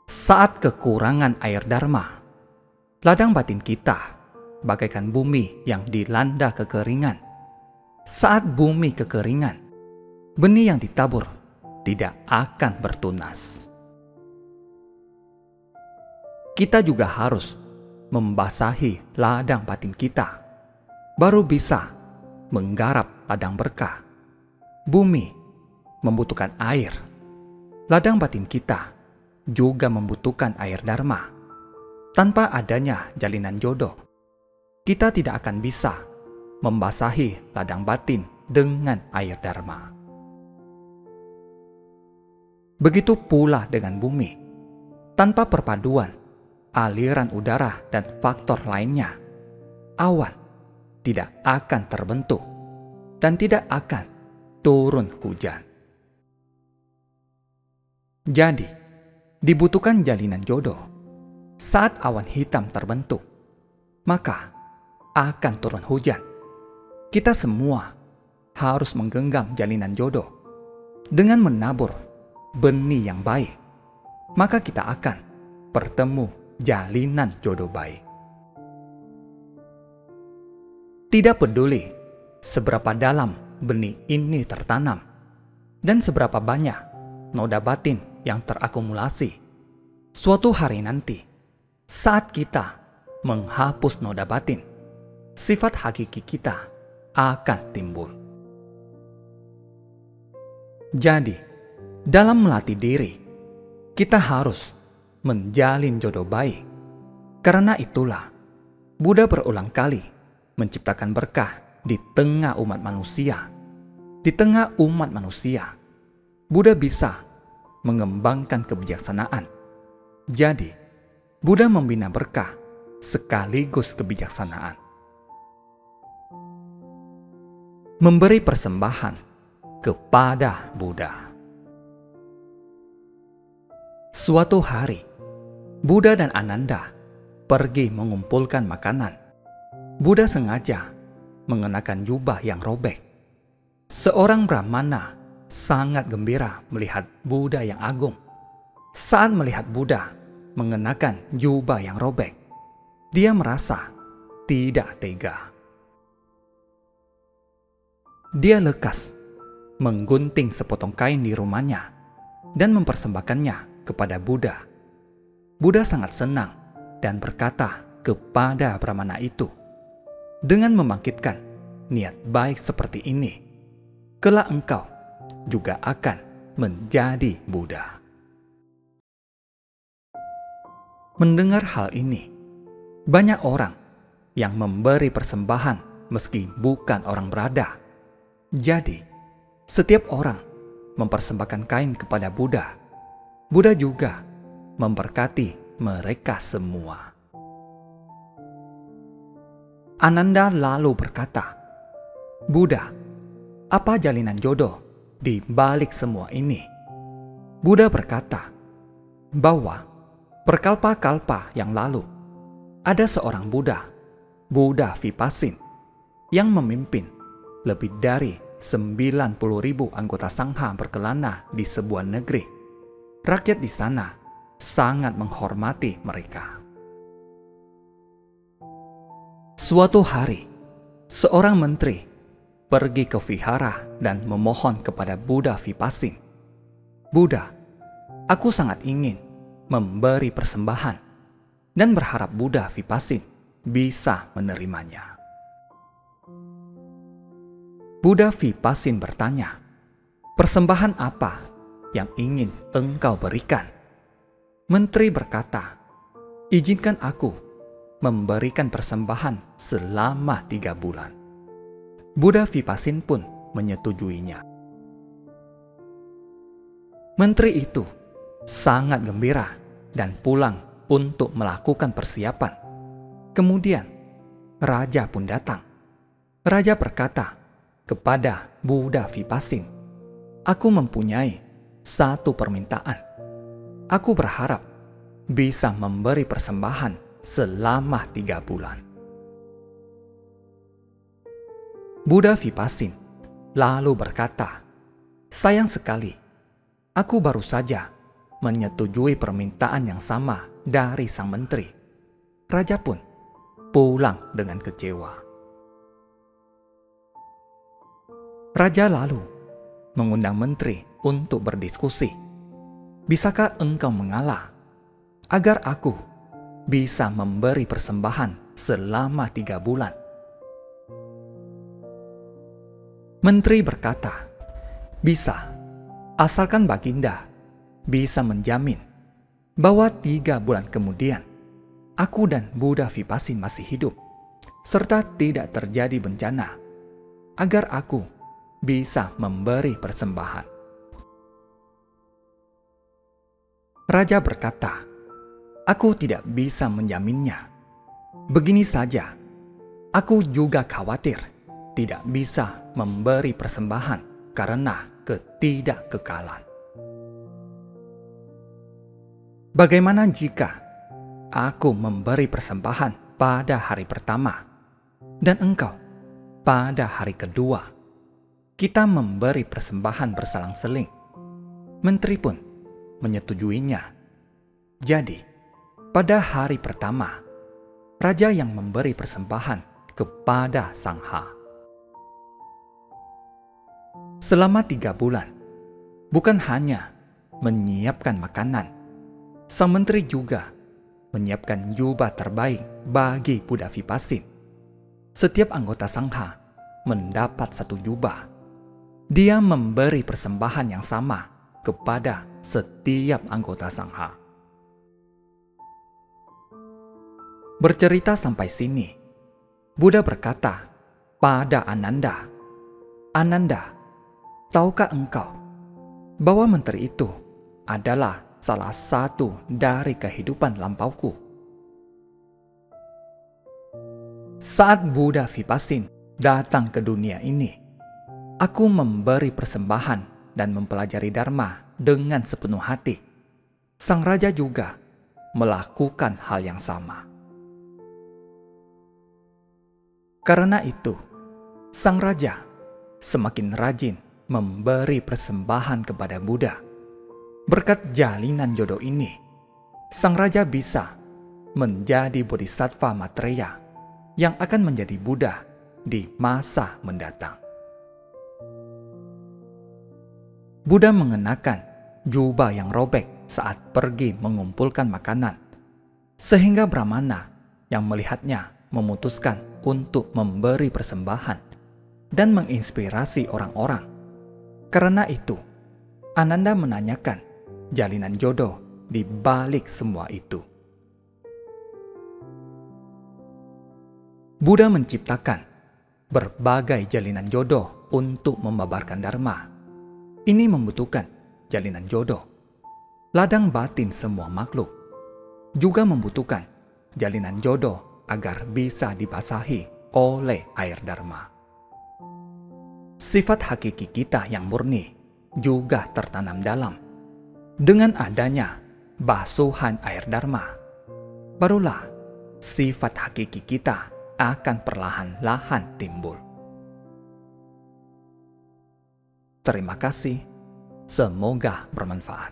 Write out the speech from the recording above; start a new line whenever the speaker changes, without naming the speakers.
Saat kekurangan air dharma, ladang batin kita bagaikan bumi yang dilanda kekeringan. Saat bumi kekeringan, benih yang ditabur tidak akan bertunas. Kita juga harus membasahi ladang batin kita, baru bisa menggarap ladang berkah. Bumi membutuhkan air, ladang batin kita juga membutuhkan air dharma. Tanpa adanya jalinan jodoh, kita tidak akan bisa membasahi ladang batin dengan air dharma. Begitu pula dengan bumi. Tanpa perpaduan aliran udara dan faktor lainnya, awan tidak akan terbentuk dan tidak akan turun hujan. Jadi, dibutuhkan jalinan jodoh. Saat awan hitam terbentuk, maka akan turun hujan. Kita semua harus menggenggam jalinan jodoh. Dengan menabur benih yang baik, maka kita akan bertemu jalinan jodoh baik. Tidak peduli seberapa dalam benih ini tertanam dan seberapa banyak noda batin yang terakumulasi. Suatu hari nanti, saat kita menghapus noda batin, sifat hakiki kita akan timbul. Jadi, dalam melatih diri, kita harus menjalin jodoh baik. Karena itulah, Buddha berulang kali menciptakan berkah di tengah umat manusia. Di tengah umat manusia, Buddha bisa mengembangkan kebijaksanaan. Jadi, Buddha membina berkah sekaligus kebijaksanaan. Memberi persembahan kepada Buddha. Suatu hari, Buddha dan Ananda pergi mengumpulkan makanan. Buddha sengaja mengenakan jubah yang robek. Seorang brahmana sangat gembira melihat Buddha yang agung. Saat melihat Buddha mengenakan jubah yang robek, dia merasa tidak tega. Dia lekas menggunting sepotong kain di rumahnya dan mempersembahkannya kepada Buddha. Buddha sangat senang dan berkata kepada brahmana itu, "Dengan membangkitkan niat baik seperti ini, kelak engkau juga akan menjadi Buddha." Mendengar hal ini, banyak orang yang memberi persembahan meski bukan orang berada. Jadi, setiap orang mempersembahkan kain kepada Buddha. Buddha juga memberkati mereka semua. Ananda lalu berkata, "Buddha, apa jalinan jodoh di balik semua ini?" Buddha berkata bahwa berkalpa-kalpa yang lalu ada seorang Buddha, Buddha Vipassina, yang memimpin lebih dari 90.000 anggota sangha berkelana di sebuah negeri. Rakyat di sana sangat menghormati mereka. Suatu hari, seorang menteri pergi ke vihara dan memohon kepada Buddha Vipassina, "Buddha, aku sangat ingin memberi persembahan dan berharap Buddha Vipassina bisa menerimanya." Buddha Vipassina bertanya, "Persembahan apa yang ingin engkau berikan?" Menteri berkata, "Izinkan aku memberikan persembahan selama 3 bulan." Buddha Vipassina pun menyetujuinya. Menteri itu sangat gembira dan pulang untuk melakukan persiapan. Kemudian, raja pun datang. Raja berkata kepada Buddha Vipassina, "Aku mempunyai satu permintaan. Aku berharap bisa memberi persembahan selama 3 bulan." Buddha Vipassina lalu berkata, Sayang sekali, aku baru saja menyetujui permintaan yang sama dari sang menteri. Raja pun pulang dengan kecewa. Raja lalu mengundang menteri untuk berdiskusi. Bisakah engkau mengalah agar aku bisa memberi persembahan selama 3 bulan? Menteri berkata, bisa, asalkan Baginda bisa menjamin bahwa 3 bulan kemudian aku dan Buddha Vipasin masih hidup, serta tidak terjadi bencana, agar aku bisa memberi persembahan. Raja berkata, aku tidak bisa menjaminnya. Begini saja, aku juga khawatir tidak bisa memberi persembahan karena ketidakkekalan. Bagaimana jika aku memberi persembahan pada hari pertama dan engkau pada hari kedua? Kita memberi persembahan berselang-seling. Menteri pun menyetujuinya. Jadi, pada hari pertama, raja yang memberi persembahan kepada Sang Ha. Selama 3 bulan, bukan hanya menyiapkan makanan, sang menteri juga menyiapkan jubah terbaik bagi Buddha Vipasin. Setiap anggota Sangha mendapat 1 jubah. Dia memberi persembahan yang sama kepada setiap anggota Sangha. Bercerita sampai sini, Buddha berkata pada Ananda, Ananda, tahukah engkau bahwa menteri itu adalah salah satu dari kehidupan lampauku? Saat Buddha Vipasin datang ke dunia ini, aku memberi persembahan dan mempelajari Dharma dengan sepenuh hati. Sang raja juga melakukan hal yang sama. Karena itu, sang raja semakin rajin memberi persembahan kepada Buddha. Berkat jalinan jodoh ini, sang raja bisa menjadi bodhisattva Maitreya yang akan menjadi Buddha di masa mendatang. Buddha mengenakan jubah yang robek saat pergi mengumpulkan makanan, sehingga Brahmana yang melihatnya memutuskan untuk memberi persembahan dan menginspirasi orang-orang. Karena itu, Ananda menanyakan jalinan jodoh di balik semua itu. Buddha menciptakan berbagai jalinan jodoh untuk membabarkan Dharma. Ini membutuhkan jalinan jodoh. Ladang batin semua makhluk juga membutuhkan jalinan jodoh agar bisa dibasahi oleh air Dharma. Sifat hakiki kita yang murni juga tertanam dalam. Dengan adanya basuhan air Dharma, barulah sifat hakiki kita akan perlahan-lahan timbul. Terima kasih, semoga bermanfaat.